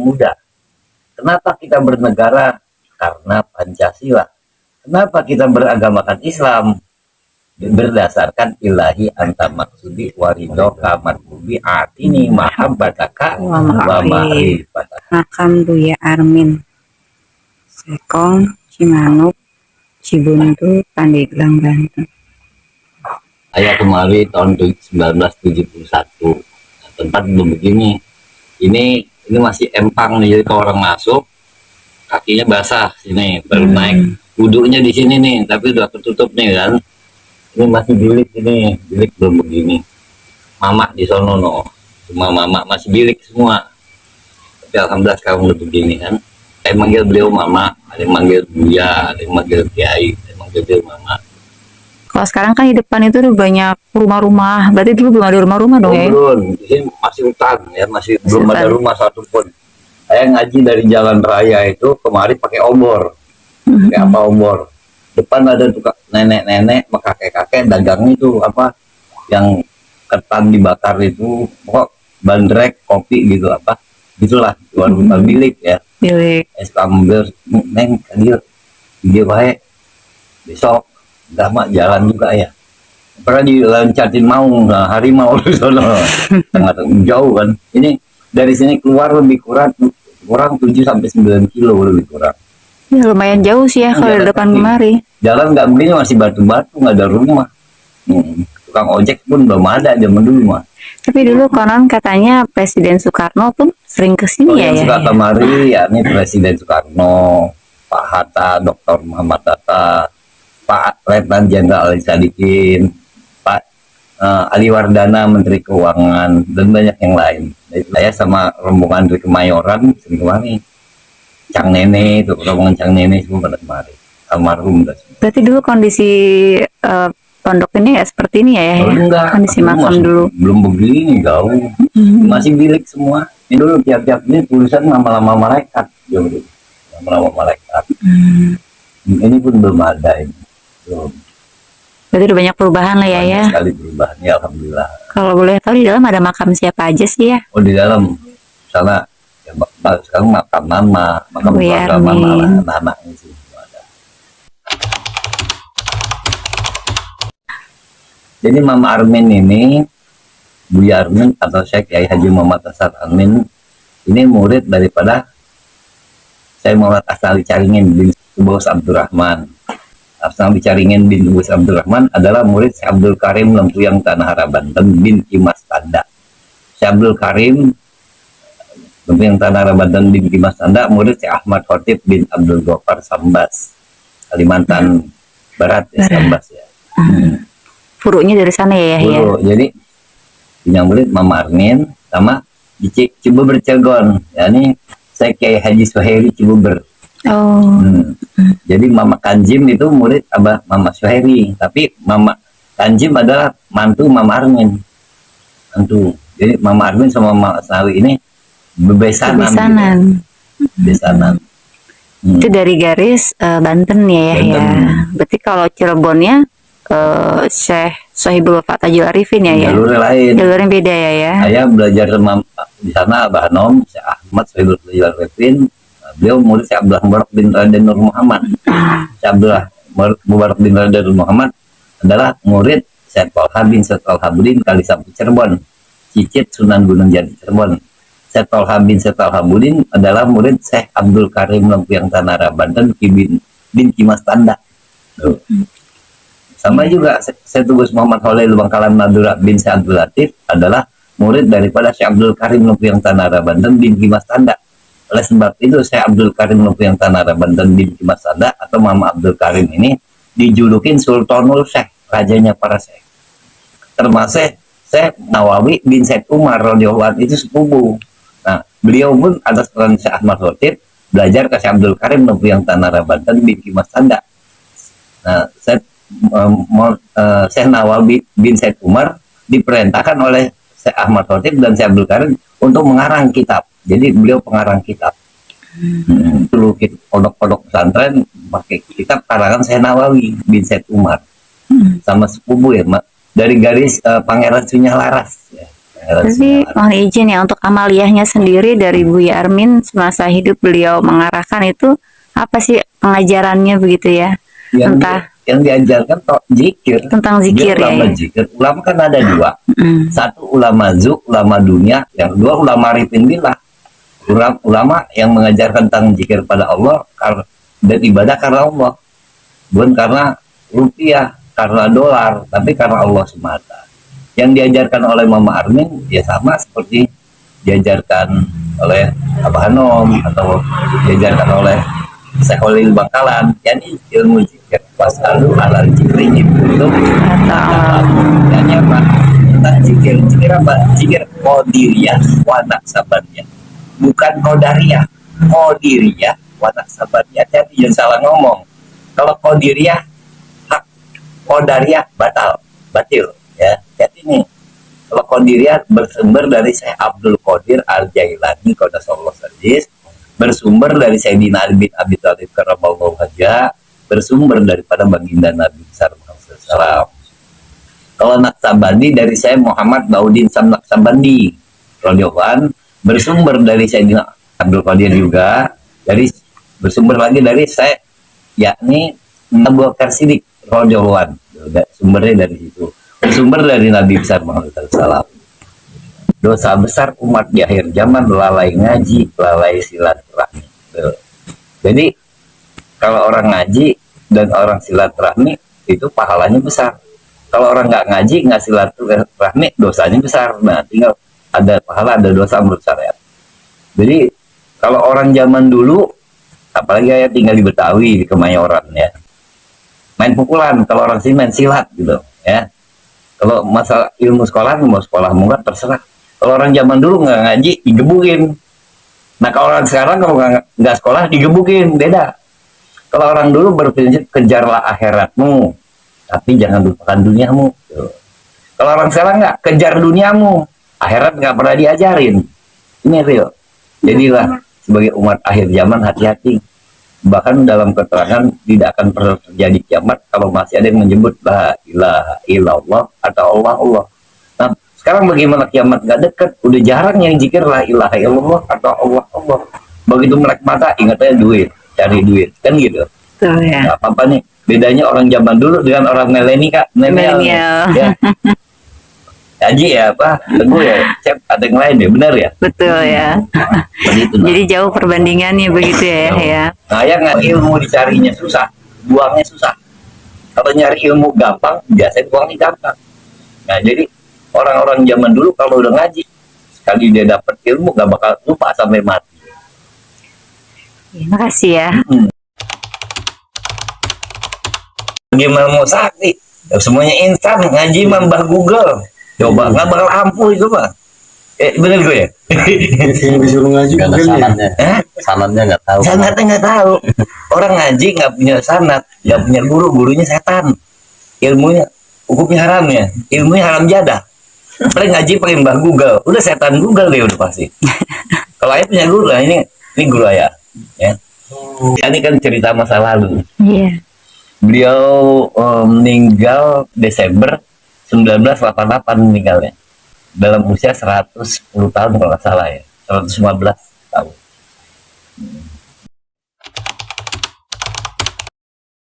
muda. Kenapa kita bernegara? Karena Pancasila. Kenapa kita beragamakan Islam? Berdasarkan ilahi anta maksudi warido kamarkubi atini mahabbataka wa ma'rifataka. Makam Buya Armin, Sekong, Cimanuk, Cibuntu, Pandeglang, Banten. Saya kemari tahun 1971. Tempat belum begini. Ini masih empang nih, jadi kalau orang masuk kakinya basah sini, baru naik. Wudhunya di sini nih, tapi udah ketutup nih kan. Ini masih bilik, ini bilik belum begini. Mama di sono no, cuma mama masih bilik semua. Tapi alhamdulillah sekarang udah begini kan. Saya manggil beliau mama, ada yang manggil Buya, ada yang manggil Kiai, ada yang manggil beliau mama. Kalau sekarang kan di depan itu udah banyak rumah-rumah, berarti dulu belum ada rumah-rumah dong ya? Belum, di sini masih hutan ya, masih belum ada rumah satupun. Saya ngaji dari jalan raya itu kemari pakai obor, pakai apa obor. Depan ada tukang nenek-nenek, kakek-kakek dagang itu apa yang ketan dibakar itu, pokok bandrek, kopi gitu apa, gitulah warung bilik ya. Bilik. Es kamber, neng dia baik besok, lama jalan juga ya. Pernah dilancatin maung, nah, harimau di sana, tengah jauh kan. Ini dari sini keluar lebih kurang 7 sampai 9 kilo lebih kurang. Ya, lumayan jauh sih ya kalau di depan kemari. Jalan nggak begini masih batu-batu, nggak ada rumah. Tukang ojek pun belum ada zaman dulu mah. Tapi dulu konon katanya Presiden Soekarno tuh sering kesini ya. Yang suka kemari ya ini Presiden Soekarno, Pak Hatta, Dr. Muhammad Hatta, Pak Letnan Jenderal Ali Sadikin, Pak Ali Wardana Menteri Keuangan, dan banyak yang lain. Jadi saya sama rombongan dari Kemayoran sering kemari. Cang Nene itu, rombongan Cang Nene semua pada kemari. Almarhum. Berarti dulu kondisi pondok ini ya seperti ini ya? Enggak, kondisi makam dulu belum begini jauh. Masih bilik semua. Ini dulu tiap-tiap ini tulisan nama-nama malaikat. Nama-nama malaikat. Ini pun belum ada ini. Belum. Berarti udah banyak perubahan lah ya. Banyak sekali perubahan ya, alhamdulillah. Kalau boleh tahu di dalam ada makam siapa aja sih ya? Oh di dalam sana ya, sekarang makam mama, makam keluarga mama, anak-anaknya sih ada. Jadi Mama Armin ini, Buya Armin atau Syekh Kiai Haji Muhammad Asad Armin ini murid daripada saya Muhammad Asali Caringin bin Subos Abdurrahman. Asal Caringin bin Subos Abdurrahman adalah murid Syekh Abdul Karim Lempuyang Tanah Haraban dan bin Kimas Tanda. Syekh Abdul Karim Lempuyang Tanah Haraban dan bin Kimas Tanda murid Syekh Ahmad Khotib bin Abdul Ghaffar Sambas, Kalimantan Barat ya, Sambas ya. Furunya dari sana ya ya. Jadi yang murid Mama Armin sama Cibuber Cilegon. Ya ini saya Kiai Haji Suhairi Cibuber. Jadi Mama Kanjim itu murid Abah Mama Suhairi, tapi Mama Kanjim adalah mantu Mama Armin. Mantu. Jadi Mama Armin sama Mama Sawi ini bebesanan. Bebesanan. Itu dari garis Banten ya ya. Berarti kalau Cirebonnya Syekh Sohibul Wafat Tajul Arifin ya. Jalurnya lain. Jalurnya beda ya. Saya belajar sama di sana Abah Nom, Syekh Ahmad Sohibul Tajul Arifin. Beliau murid Syekh Abdullah Mubarak bin Raden Nur Muhammad. Syekh Abdullah Mubarak bin Raden Nur Muhammad adalah murid Syekh Tolha bin Setalhabudin Kalisampu Cirebon, Cicit Sunan Gunung Jati Cirebon. Syekh Tolha bin Setalhabudin adalah murid Syekh Abdul Karim Lempuyang Tanah Haraban dan bin Kimas Tanda. Sama juga saya Tugus Muhammad Holil Bangkalan Madura bin Syekh Abdul Latif adalah murid daripada Syekh Abdul Karim Lempuyang Tanah Haraban dan bin Kimas Tanda. Oleh sebab itu Syekh Abdul Karim Lempuyang Tanah Haraban dan bin Kimas Tanda atau Mama Abdul Karim ini dijulukin Sultanul Syekh, rajanya para syekh. Termasuk Syekh Nawawi bin Syekh Umar radhiyallahu anhu itu sepupu. Nah, beliau pun atas peran Syekh Ahmad Khotib belajar ke Syekh Abdul Karim Lempuyang Tanah Haraban dan bin Kimas Tanda. Nah, Syekh Nawawi bin Syekh Umar diperintahkan oleh Syekh Ahmad Khotib dan Syekh Abdul Karim untuk mengarang kitab. Jadi beliau pengarang kitab. Dulu pondok-pondok pesantren pakai kitab karangan Syekh Nawawi bin Syekh Umar. Sama sepupu ya, dari garis Pangeran Sunyah Laras. Ya. Tapi mohon izin ya, untuk amaliyahnya sendiri dari Buya Armin semasa hidup beliau mengarahkan itu apa sih pengajarannya begitu ya? yang Entah yang diajarkan toh zikir. tentang zikir Dia ya. ulama zikir. Ulama kan ada dua. Satu ulama zuk, ulama dunia. Yang kedua ulama arifin billah. Ulama yang mengajarkan tentang zikir pada Allah dan ibadah karena Allah, bukan karena rupiah, karena dolar, tapi karena Allah semata. Yang diajarkan oleh Mama Armin ya sama seperti diajarkan oleh Abah Hanom atau diajarkan oleh Syekh Khalil Bangkalan, yakni ilmu zikir wasalu ala zikri itu dan apa tentang zikir apa zikir qadiriyah wa naqsabaniyah, bukan qadariyah, qadiriyah wa naqsabaniyah. Jadi jangan salah ngomong. Kalau qadiriyah hak, qadariyah batil ya. Jadi ini kalau qadiriyah bersumber dari Syekh Abdul Qadir Al-Jailani Qaddasallahu Sadis, bersumber dari Sayyidina Ali bin Abi Thalib karramallahu wajhah, bersumber daripada baginda Nabi besar Muhammad SAW. Kalau Naqsabandi dari saya Muhammad Baudin Sam Naqsabandi radhiyallahu anhu, bersumber dari Sayyidina Abdul Qadir juga, dari bersumber lagi dari saya yakni Abu Bakar Siddiq radhiyallahu anhu, sumbernya dari situ. Bersumber dari Nabi besar Muhammad SAW. Dosa besar umat di akhir zaman lalai ngaji, lalai silaturahmi. Jadi kalau orang ngaji dan orang silaturahmi itu pahalanya besar. Kalau orang nggak ngaji, nggak silaturahmi, dosanya besar. Nah, tinggal ada pahala, ada dosa menurut syariat. Jadi kalau orang zaman dulu, apalagi saya tinggal di Betawi, di Kemayoran ya, main pukulan. Kalau orang sini main silat gitu ya. Kalau masalah ilmu sekolah, mau sekolah murah terserah. Kalau orang zaman dulu nggak ngaji, digebukin. Nah kalau orang sekarang kalau nggak sekolah, digebukin, beda. Kalau orang dulu berprinsip kejarlah akhiratmu, tapi jangan lupakan duniamu. Kalau orang sekarang nggak, kejar duniamu, akhirat nggak pernah diajarin. Ini real. Jadilah sebagai umat akhir zaman hati-hati. Bahkan dalam keterangan tidak akan pernah terjadi kiamat kalau masih ada yang menyebut la ilaha illallah atau Allah. Nah sekarang bagaimana kiamat nggak dekat, udah jarang yang zikir la ilaha illallah atau Allah. Begitu melek mata ingat aja duit, cari duit kan gitu. Betul ya. Nah, apa nih bedanya orang zaman dulu dengan orang milenial ya. Haji ya apa teguh ya cep ada yang lain ya, benar ya, Betul ya. begitu. Jadi jauh perbandingannya begitu ya. Nah, yang ilmu dicarinya susah, buangnya susah. Kalau nyari ilmu gampang, biasanya buangnya gampang. Nah, jadi orang-orang zaman dulu kalau udah ngaji, sekali dia dapat ilmu gak bakal lupa sampai mati. Terima kasih ya. Gimana mau sakti? Semuanya instan, ngaji mah Mbah Google. Coba nggak bakal ampuh itu mah. Bener gue ya? Yang disuruh ngaji Gak ada bukan ya? sanatnya. Sanatnya nggak tahu. Sanatnya nggak tahu. Orang ngaji nggak punya sanat, nggak punya guru, gurunya setan. Ilmunya hukumnya haram ya, ilmunya haram jadah. Paling ngaji pakai Mbah Google, udah setan Google deh udah pasti. Kalau ayah punya guru lah, ini guru ayah. Ya. Ini kan cerita masa lalu. Iya. Beliau meninggal Desember 1988 meninggalnya. Dalam usia 110 tahun kalau nggak salah ya. 115 tahun.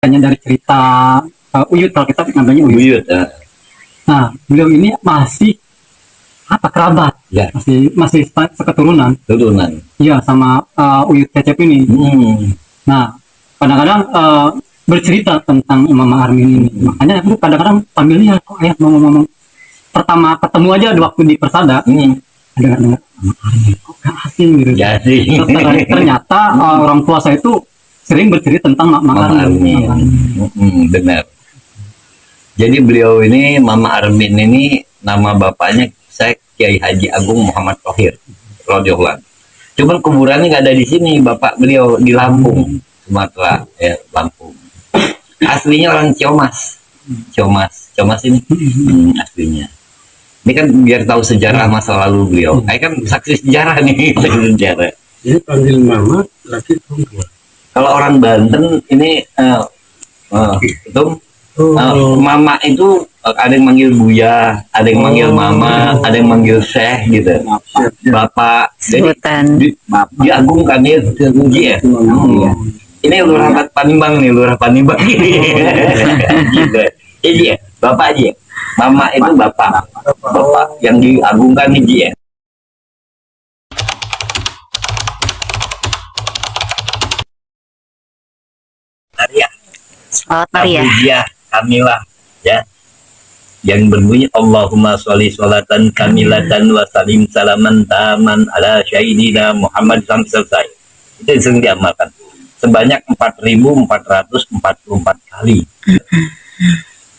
Hanya dari cerita Uyut, kalau kita namanya Uyut. Buyut. Nah, beliau ini masih apa kerabat, Ya, masih seketurunan, turunan. iya sama Uyut Cecep ini. Nah, kadang-kadang bercerita tentang Imam Armin ini. Makanya aku kadang-kadang familiar kok ayah ngomong-ngomong. Pertama ketemu aja di waktu di Persada, dengar Imam Armin kok gak asing gitu. Jadi Ternyata orang tua saya itu sering bercerita tentang Mama Armin. benar. Jadi beliau ini Mama Armin ini nama bapaknya saya Kiai Haji Agung Muhammad Thohir radhiyallahu anhu. Cuman kuburannya nggak ada di sini, bapak beliau di Lampung, Sumatera ya, Lampung. Aslinya orang Ciomas ini aslinya. Ini kan biar tahu sejarah masa lalu beliau. Saya kan saksi sejarah nih, sejarah. Ini panggil Mama laki perempuan. Kalau orang Banten ini itu Mama itu ada yang manggil Buya, ada yang manggil Mama, ada yang manggil Syekh gitu. Bapak. Jadi Sebutan. diagungkan ya, diagungi ya. Ini Lurah Panimbang nih, Lurah Panimbang gitu. Jadi ya, Bapak aja. Mama itu Bapak. Bapak yang diagungkan nih Ji ya. Maria, Selamat Maria. Abujia, Kamilah, ya. Yang berbunyi Allahumma sholli sholatan kamilatan wa salim salaman taman ala syahidina Muhammad sampai selesai. Itu yang sering diamalkan. Sebanyak 4.444 kali.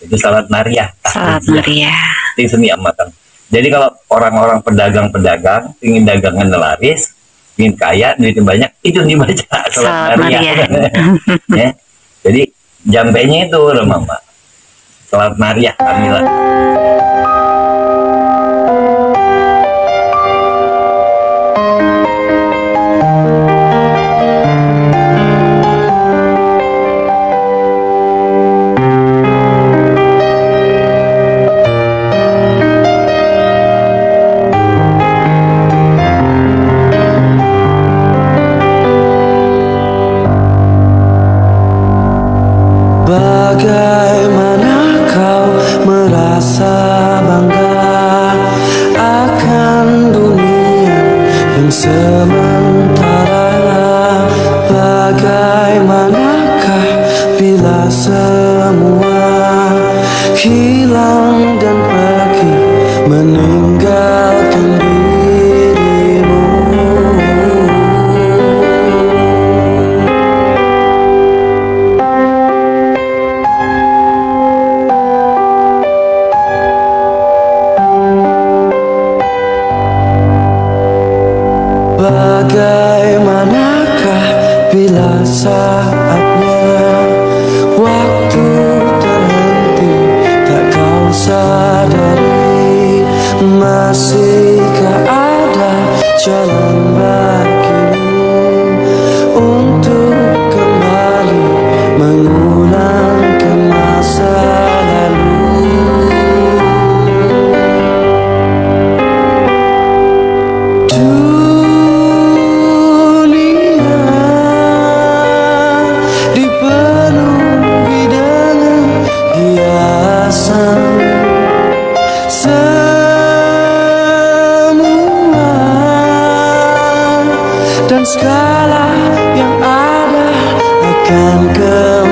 Itu salat Maria. Selamat Maria. Itu yang sering diamalkan. Jadi kalau orang-orang pedagang-pedagang ingin dagangan laris, ingin kaya, duitnya banyak, itu yang dibaca salat Salat Maria. Maria. Ya. Jadi jampenya itu Mama. Salat Maria Kamila. Bagaimana kau merasa bangga akan dunia yang sementara? Bagaimanakah bila semua hilang dan pergi meninggalkan dirimu? Bagaimanakah bila saatnya waktu terhenti, tak kau sadari? Masihkah ada jalan bagimu untuk kembali mengulangkan masa lalu? Dipenuhi dengan hiasan semua, dan segala yang ada akan kembali.